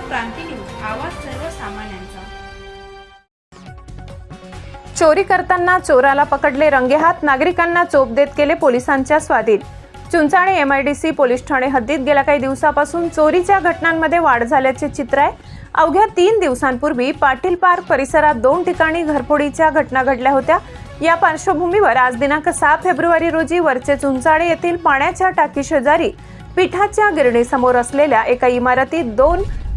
क्रांती news, आवाज सर्वसामान्यांचा। चोरी करताना चोराला पकडले रंगेहात, नागरिकांना चोप देत केले पोलिसांच्या स्वाधीन। चुंचाळे एमआयडीसी पोलीस ठाणे हद्दीत गेल्या काही दिवसापासून चोरीच्या घटनांमध्ये वाढ झाल्याचे चित्र आहे। अवघ्या 3 दिवसांपूर्वी पाटील पार्क परिसरात 2 ठिकाणी घरफोडीच्या घटना घडल्या होत्या। या पार्श्वभूमीवर आज दिनांक 6 फेब्रुवारी रोजी वरचे चुंचाळे येथील पाण्याच्या टाकी शेजारी पिठाच्या गिरणीसमोर असलेल्या एका इमारतीत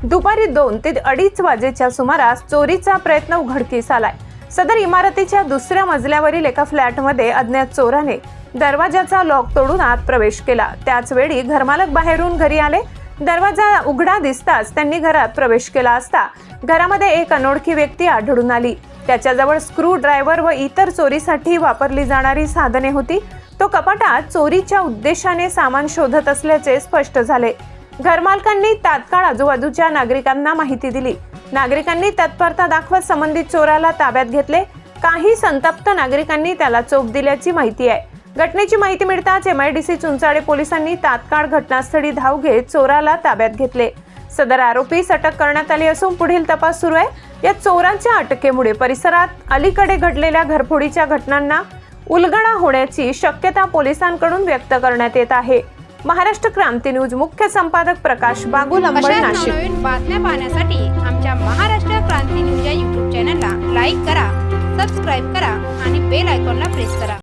दुपारी 2 ते 2:30 वाजेच्या सुमारास चोरीचा प्रयत्न उघडकीस आलाय। सदर इमारतीच्या दुसऱ्या मजल्यावरील एका फ्लॅटमध्ये अज्ञात चोराने दरवाजाचा लॉक तोडून आत प्रवेश केला। त्याच वेळी घरमालक बाहेरून घरी आले। दरवाजा उघडा दिसताच त्यांनी घरात प्रवेश केला असता घरामध्ये एक अनोळखी व्यक्ती आढळून आली। त्याच्याजवळ स्क्रू ड्रायव्हर व इतर चोरीसाठी वापरली जाणारी साधने होती। तो कपाटात चोरीच्या उद्देशाने सामान शोधत असल्याचे स्पष्ट झाले। घरमालकांनी तात्काळ आजूबाजूच्या नागरिकांना माहिती दिली। नागरिकांनी तत्परता दाखवत संबंधित चोराला ताब्यात घेतले। काही संतप्त नागरिकांनी त्याला चोप दिल्याची माहिती आहे। घटनेची माहिती मिळताच एमआयडीसी चुंचाळे पोलिसांनी तात्काळ घटनास्थळी धाव घेत चोराला ताब्यात घेतले। सदर आरोपीस अटक करण्यात आली असून पुढील तपास सुरू आहे। या चोरांच्या अटकेमुळे परिसरात अलीकडे घडलेल्या घरफोडीच्या घटनांना उलगडा होण्याची शक्यता पोलिसांकडून व्यक्त करण्यात येत आहे। महाराष्ट्र क्रांती न्यूज मुख्य संपादक प्रकाश बागुल, अंबड, नाशिक। नवीन बातम्या पाहण्यासाठी आमच्या महाराष्ट्र क्रांती न्यूज या YouTube चॅनलला लाईक करा, सबस्क्राईब करा आणि बेल आयकॉनला प्रेस करा।